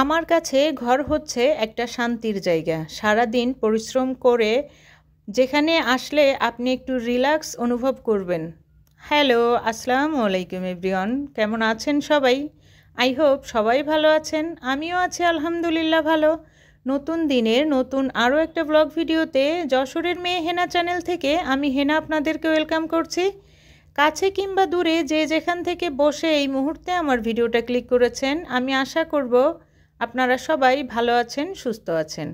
আমার কাছে ঘর হচ্ছে একটা শান্তির জায়গা। সারাদিন পরিশ্রম করে যেখানে আসলে আপনি একটু রিল্যাক্স অনুভব করবেন। হ্যালো, আসসালামু আলাইকুম এভরিওয়ান। কেমন আছেন সবাই? আই হোপ সবাই ভালো আছেন। আমিও আছি আলহামদুলিল্লাহ ভালো। নতুন দিনের নতুন আরও একটা ব্লগ ভিডিওতে যশোরের মেয়ে হেনা চ্যানেল থেকে আমি হেনা আপনাদেরকে ওয়েলকাম করছি। কাছে কিংবা দূরে যে যেখান থেকে বসে এই মুহূর্তে আমার ভিডিওটা ক্লিক করেছেন, আমি আশা করব আপনারা সবাই ভালো আছেন, সুস্থ আছেন।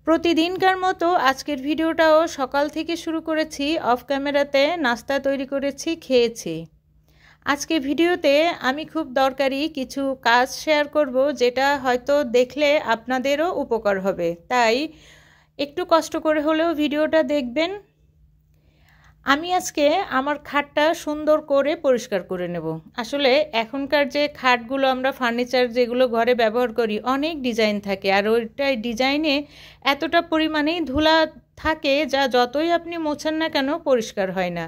প্রতিদিনকার মতো আজকের ভিডিওটাও সকাল থেকে শুরু করেছি। অফ ক্যামেরাতে নাস্তা তৈরি করেছি, খেয়েছি। আজকে ভিডিওতে আমি খুব দরকারি কিছু কাজ শেয়ার করব, যেটা হয়তো দেখলে আপনাদেরও উপকার হবে। তাই একটু কষ্ট করে হলেও ভিডিওটা দেখবেন। আমি আজকে আমার খাটটা সুন্দর করে পরিষ্কার করে নেব। আসলে এখনকার যে খাটগুলো আমরা ফার্নিচার যেগুলো ঘরে ব্যবহার করি, অনেক ডিজাইন থাকে, আর ওইটাই ডিজাইনে এতটা পরিমাণেই ধুলা থাকে যা যতই আপনি মোছেন না কেন পরিষ্কার হয় না।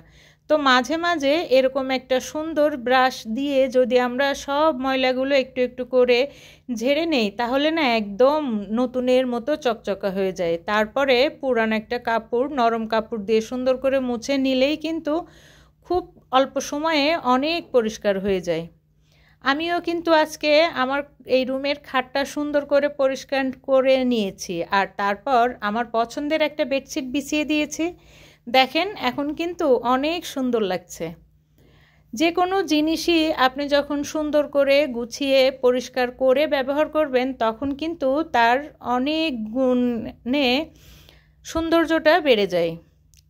তো মাঝে মাঝে এরকম একটা সুন্দর ব্রাশ দিয়ে যদি আমরা সব ময়লাগুলো একটু একটু করে ঝেড়ে নেই, তাহলে না একদম নতুনের মতো চকচকা হয়ে যায়। তারপরে পুরান একটা কাপড়, নরম কাপড় দিয়ে সুন্দর করে মুছে নিলেই কিন্তু খুব অল্প সময়ে অনেক পরিষ্কার হয়ে যায়। আমিও কিন্তু আজকে আমার এই রুমের খাটটা সুন্দর করে পরিষ্কার করে নিয়েছি, আর তারপর আমার পছন্দের একটা বেডশিট বিছিয়ে দিয়েছি। দেখেন এখন কিন্তু অনেক সুন্দর লাগছে। যে কোনো জিনিসই আপনি যখন সুন্দর করে গুছিয়ে পরিষ্কার করে ব্যবহার করবেন, তখন কিন্তু তার অনেক গুণে সৌন্দর্যটা বেড়ে যায়।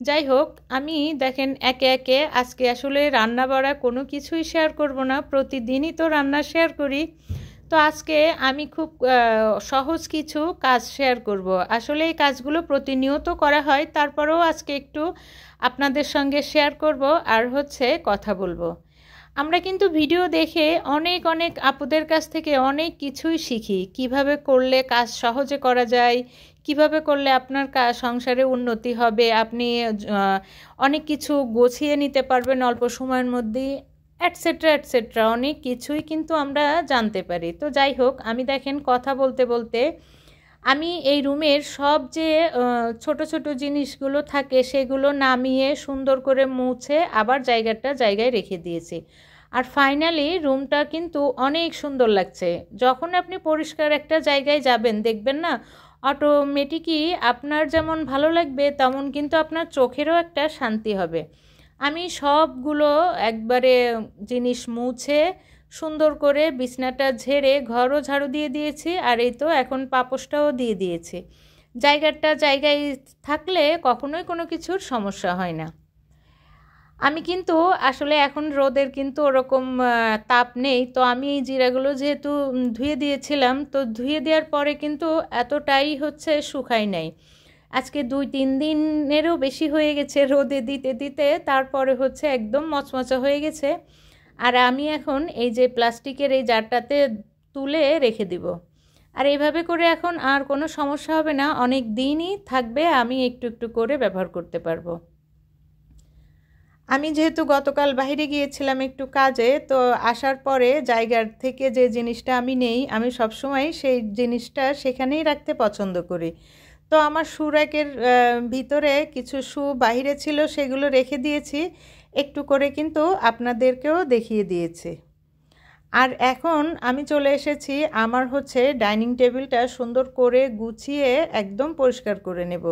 যাই হোক, আমি দেখেন একে একে আজকে আসলে রান্না বাড়া কোনো কিছুই শেয়ার করব না, প্রতিদিনই তো রান্না শেয়ার করি। তো আজকে আমি খুব সহজ কিছু কাজ শেয়ার করব। আসলে এই কাজগুলো প্রতিনিয়ত করা হয়, তারপরেও আজকে একটু আপনাদের সঙ্গে শেয়ার করব আর হচ্ছে কথা বলবো। আমরা কিন্তু ভিডিও দেখে অনেক অনেক আপুদের কাছ থেকে অনেক কিছুই শিখি। কিভাবে করলে কাজ সহজে করা যায়, কিভাবে করলে আপনার সংসারে উন্নতি হবে, আপনি অনেক কিছু গুছিয়ে নিতে পারবেন অল্প সময়ের মধ্যেই, এটসেট্রা এটসেট্রা অনেক কিছুই কিন্তু আমরা জানতে পারি। তো যাই হোক, আমি দেখেন কথা বলতে বলতে আমি এই রুমের সব যে ছোট ছোট জিনিসগুলো থাকে সেগুলো নামিয়ে সুন্দর করে মুছে আবার জায়গায় রেখে দিয়েছি। আর ফাইনালি রুমটা কিন্তু অনেক সুন্দর লাগছে। যখন আপনি পরিষ্কার একটা জায়গায় যাবেন, দেখবেন না অটোমেটিকই আপনার যেমন ভালো লাগবে, তেমন কিন্তু আপনার চোখেরও একটা শান্তি হবে। আমি সবগুলো একবারে জিনিস মুছে সুন্দর করে বিছনাটা ঝেড়ে ঘরও ঝাড়ু দিয়ে দিয়েছি, আর এই তো এখন পাপোশটাও দিয়ে দিয়েছি। জায়গায় থাকলে কখনোই কোনো কিছুর সমস্যা হয় না। আমি কিন্তু আসলে এখন রোদের কিন্তু ওরকম তাপ নেই, তো আমি এই জিরাগুলো যেহেতু ধুয়ে দিয়েছিলাম, তো ধুয়ে দেওয়ার পরে কিন্তু এতটাই হচ্ছে শুকাই নাই। আজকে 2-3 দিনেরও বেশি হয়ে গেছে রোদে দিতে দিতে, তারপরে হচ্ছে একদম মচমচা হয়ে গেছে। আর আমি এখন এই যে প্লাস্টিকের এই জারটাতে তুলে রেখে দিব। আর এইভাবে করে এখন আর কোনো সমস্যা হবে না, অনেক দিনই থাকবে, আমি একটু একটু করে ব্যবহার করতে পারবো। আমি যেহেতু গতকাল বাইরে গিয়েছিলাম একটু কাজে, তো আসার পরে জায়গার থেকে যে জিনিসটা আমি নেই, আমি সবসময় সেই জিনিসটা সেখানেই রাখতে পছন্দ করি। তো আমার শু র্যাকের ভিতরে কিছু শু বাইরে ছিল, সেগুলো রেখে দিয়েছি, একটু করে কিন্তু আপনাদেরকেও দেখিয়ে দিয়েছি। আর এখন আমি চলে এসেছি আমার হচ্ছে ডাইনিং টেবিলটা সুন্দর করে গুছিয়ে একদম পরিষ্কার করে নেব।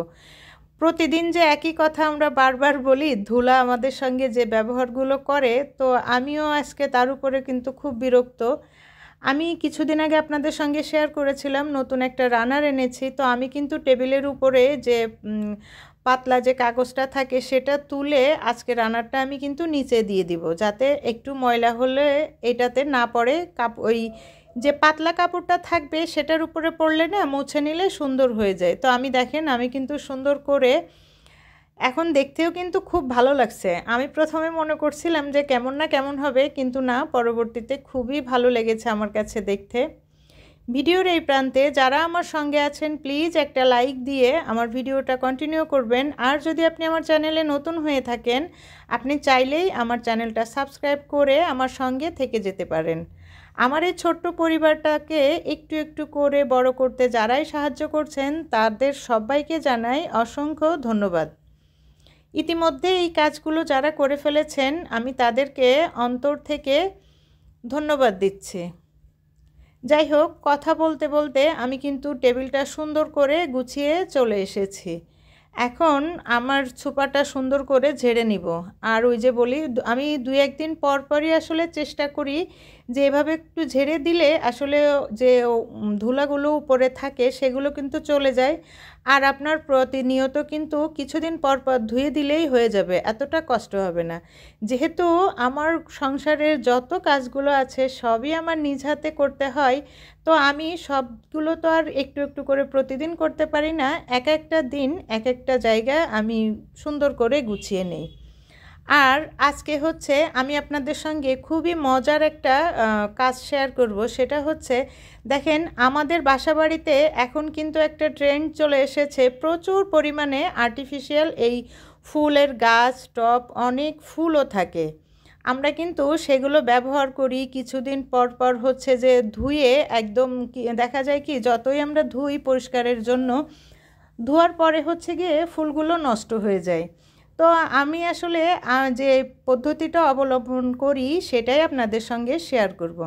প্রতিদিন যে একই কথা আমরা বারবার বলি, ধুলা আমাদের সঙ্গে যে ব্যবহারগুলো করে, তো আমিও আজকে তার উপরে কিন্তু খুব বিরক্ত। আমি কিছুদিন আগে আপনাদের সঙ্গে শেয়ার করেছিলাম নতুন একটা রানার এনেছি, তো আমি কিন্তু টেবিলের উপরে যে পাতলা যে কাগজটা থাকে সেটা তুলে আজকে রানারটা আমি কিন্তু নিচে দিয়ে দিব, যাতে একটু ময়লা হলে এটাতে না পড়ে। ওই যে পাতলা কাপড়টা থাকবে সেটার উপরে পড়লে না মুছে নিলে সুন্দর হয়ে যায়। তো আমি দেখেন আমি কিন্তু সুন্দর করে, এখন দেখতেও কিন্তু খুব ভালো লাগছে। আমি প্রথমে মনে করছিলাম যে কেমন না কেমন হবে, কিন্তু না, পরবর্তীতে খুবই ভালো লেগেছে আমার কাছে দেখতে। ভিডিওর এই প্রান্তে যারা আমার সঙ্গে আছেন, প্লিজ একটা লাইক দিয়ে আমার ভিডিওটা কন্টিনিউ করবেন। আর যদি আপনি আমার চ্যানেলে নতুন হয়ে থাকেন, আপনি চাইলেই আমার চ্যানেলটা সাবস্ক্রাইব করে আমার সঙ্গে থেকে যেতে পারেন। আমার এই ছোট্ট পরিবারটাকে একটু একটু করে বড় করতে যারাই সাহায্য করছেন তাদের সবাইকে জানাই অসংখ্য ধন্যবাদ। ইতিমধ্যে এই কাজগুলো যারা করে ফেলেছেন আমি তাদেরকে অন্তর থেকে ধন্যবাদ দিচ্ছি। যাই হোক, কথা বলতে বলতে আমি কিন্তু টেবিলটা সুন্দর করে গুছিয়ে চলে এসেছি। এখন আমার ছোপাটা সুন্দর করে ঝেড়ে নিব। আর ওই যে বলি, আমি 2-1 দিন পর পরই আসলে চেষ্টা করি যে এভাবে একটু ঝেড়ে দিলে আসলে যে ধুলাগুলো উপরে থাকে সেগুলো কিন্তু চলে যায়। আর আপনার প্রতিনিয়ত কিন্তু কিছুদিন পর পর ধুয়ে দিলেই হয়ে যাবে, এতটা কষ্ট হবে না। যেহেতু আমার সংসারের যত কাজগুলো আছে সবই আমার নিজ হাতে করতে হয়, তো আমি সবগুলো তো আর একটু একটু করে প্রতিদিন করতে পারি না। এক একটা দিন এক একটা জায়গা আমি সুন্দর করে গুছিয়ে নেই। আর আজকে হচ্ছে আমি আপনাদের সঙ্গে খুবই মজার একটা কাজ শেয়ার করব। সেটা হচ্ছে, দেখেন আমাদের বাসাবাড়িতে এখন কিন্তু একটা ট্রেন্ড চলে এসেছে, প্রচুর পরিমাণে আর্টিফিশিয়াল এই ফুলের গাছ, টব, অনেক ফুলও থাকে। আমরা কিন্তু সেগুলো ব্যবহার করি, কিছুদিন পর পর হচ্ছে যে ধুয়ে একদম দেখা যায় কি যতই আমরা ধুই পরিষ্কারের জন্য, ধোয়ার পরে হচ্ছে গিয়ে ফুলগুলো নষ্ট হয়ে যায়। তো আমি আসলে যে পদ্ধতিটা অবলম্বন করি সেটাই আপনাদের সঙ্গে শেয়ার করব।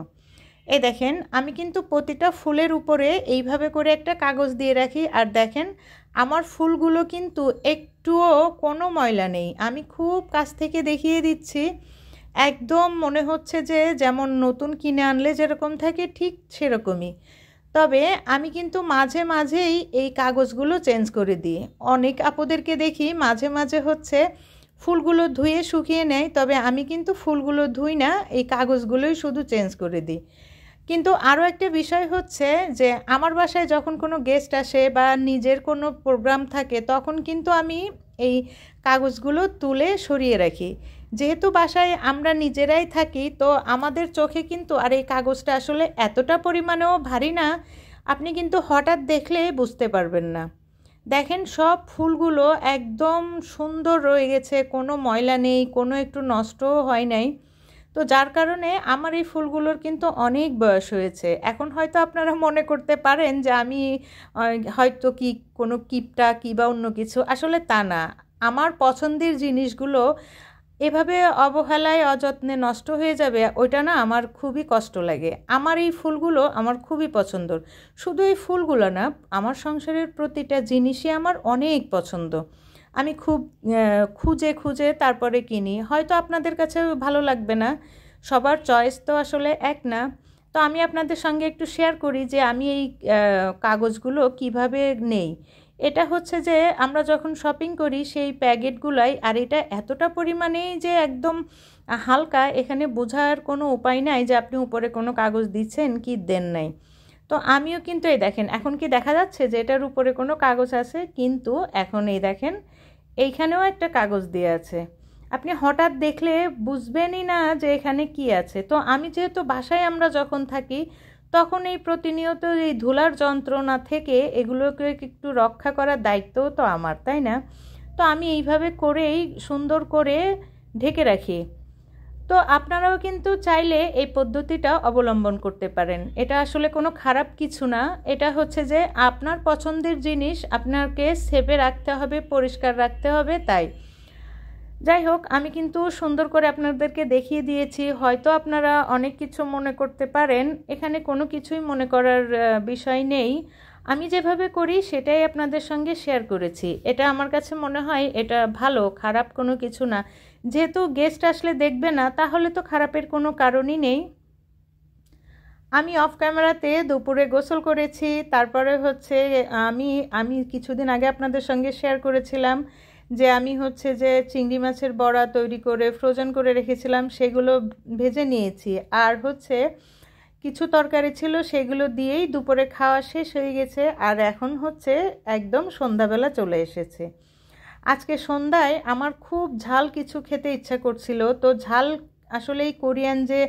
এই দেখেন, আমি কিন্তু প্রতিটা ফুলের উপরে এইভাবে করে একটা কাগজ দিয়ে রাখি। আর দেখেন আমার ফুলগুলো কিন্তু একটুও কোনো ময়লা নেই। আমি খুব কাছ থেকে দেখিয়ে দিচ্ছি, একদম মনে হচ্ছে যে যেমন নতুন কিনে আনলে যেরকম থাকে ঠিক সেরকমই। তবে আমি কিন্তু মাঝে মাঝেই এই কাগজগুলো চেঞ্জ করে দিই। অনেক আপুদেরকে দেখি মাঝে মাঝে হচ্ছে ফুলগুলো ধুয়ে শুকিয়ে নেয়, তবে আমি কিন্তু ফুলগুলো ধুই না, এই কাগজগুলোই শুধু চেঞ্জ করে দিই। কিন্তু আরও একটা বিষয় হচ্ছে যে আমার বাসায় যখন কোনো গেস্ট আসে বা নিজের কোনো প্রোগ্রাম থাকে তখন কিন্তু আমি এই কাগজগুলো তুলে সরিয়ে রাখি। যেহেতু বাসায় আমরা নিজেরাই থাকি, তো আমাদের চোখে কিন্তু আর এই কাগজটা আসলে এতটা পরিমাণেও ভারী না, আপনি কিন্তু হঠাৎ দেখলে বুঝতে পারবেন না। দেখেন সব ফুলগুলো একদম সুন্দর রয়ে গেছে, কোনো ময়লা নেই, কোনো একটু নষ্টও হয় নাই। তো যার কারণে আমার এই ফুলগুলোর কিন্তু অনেক বয়স হয়েছে। এখন হয়তো আপনারা মনে করতে পারেন যে আমি হয়তো কোনো কিপটা বা অন্য কিছু, আসলে তা না। আমার পছন্দের জিনিসগুলো এভাবে অবহেলায় অযত্নে নষ্ট হয়ে যাবে, ওইটা না আমার খুবই কষ্ট লাগে। আমার এই ফুলগুলো আমার খুবই পছন্দর। শুধু এই ফুলগুলো না, আমার সংসারের প্রতিটা জিনিসই আমার অনেক পছন্দ। আমি খুব খুঁজে খুঁজে তারপরে কিনি। হয়তো আপনাদের কাছে ভালো লাগবে না, সবার চয়েস তো আসলে এক না। তো আমি আপনাদের সঙ্গে একটু শেয়ার করি যে আমি এই কাগজগুলো কিভাবে নেই। এটা হচ্ছে যে আমরা যখন শপিং করি সেই প্যাকেটগুলাই, আর এটা এতটা পরিমাণেই যে একদম হালকা, এখানে বোঝার কোনো উপায় নাই যে আপনি উপরে কোনো কাগজ দিচ্ছেন কি দেন নাই। তো আমিও কিন্তু এই দেখেন, এখন কি দেখা যাচ্ছে যে এটার উপরে কোনো কাগজ আছে, কিন্তু এখন এই দেখেন এইখানেও একটা কাগজ দেওয়া আছে। আপনি হঠাৎ দেখলে বুঝবেনই না যে এখানে কি আছে। তো আমি যেহেতু বাসায় আমরা যখন থাকি তখন এই প্রতিনিয়ত এই ধুলার যন্ত্রণা থেকে এগুলোকে একটু রক্ষা করার দায়িত্বও তো আমার, তাই না? তো আমি এইভাবে করেই সুন্দর করে ঢেকে রাখি। তো আপনারাও কিন্তু চাইলে এই পদ্ধতিটা অবলম্বন করতে পারেন। এটা আসলে কোনো খারাপ কিছু না। এটা হচ্ছে যে আপনার পছন্দের জিনিস আপনাকে সেভে রাখতে হবে, পরিষ্কার রাখতে হবে, তাই। যাই হোক, আমি কিন্তু সুন্দর করে আপনাদেরকে দেখিয়ে দিয়েছি। হয়তো আপনারা অনেক কিছু মনে করতে পারেন, এখানে কোনো কিছুই মনে করার বিষয় নেই। আমি যেভাবে করি সেটাই আপনাদের সঙ্গে শেয়ার করেছি। এটা আমার কাছে মনে হয় এটা ভালো, খারাপ কোনো কিছু না। যেহেতু গেস্ট আসলে দেখবে না, তাহলে তো খারাপের কোনো কারণই নেই। আমি অফ ক্যামেরাতে দুপুরে গোসল করেছি। তারপরে হচ্ছে আমি কিছুদিন আগে আপনাদের সঙ্গে শেয়ার করেছিলাম যে আমি হচ্ছে যে চিংড়ি মাছের বড়া তৈরি করে ফ্রোজেন করে রেখেছিলাম, সেগুলো ভেজে নিয়েছি। আর হচ্ছে কিছু তরকারি ছিল, সেগুলো দিয়েই দুপুরে খাওয়া শেষ হয়ে গেছে। আর এখন হচ্ছে একদম সন্ধ্যাবেলা চলে এসেছে। আজকে সন্ধ্যায় আমার খুব ঝাল কিছু খেতে ইচ্ছা করছিল। তো ঝাল আসলে এই কোরিয়ান যে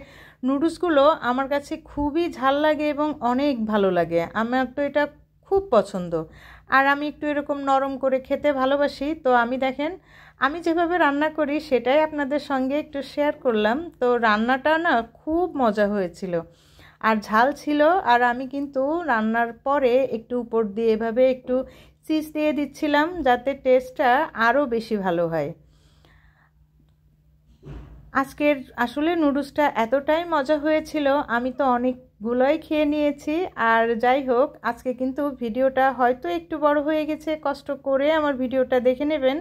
নুডলসগুলো আমার কাছে খুবই ঝাল লাগে এবং অনেক ভালো লাগে। আমার তো এটা খুব পছন্দ, আর আমি একটু এরকম নরম করে খেতে ভালোবাসি। তো আমি দেখেন আমি যেভাবে রান্না করি সেটাই আপনাদের সঙ্গে একটু শেয়ার করলাম। তো রান্নাটা না খুব মজা হয়েছিল। আর ঝাল ছিল। আর আমি কিন্তু রান্নার পরে একটু উপর দিয়ে এভাবে একটু চিজ দিয়ে দিচ্ছিলাম যাতে টেস্টটা আরও বেশি ভালো হয়। আজকের আসলে নুডলসটা এতটাই মজা হয়েছিল, আমি তো অনেকগুলোই খেয়ে নিয়েছি। আর যাই হোক, আজকে কিন্তু ভিডিওটা হয়তো একটু বড় হয়ে গেছে, কষ্ট করে আমার ভিডিওটা দেখে নেবেন।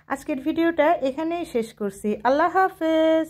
আজকের ভিডিওটা এখানেই শেষ করছি। আল্লাহ হাফেজ।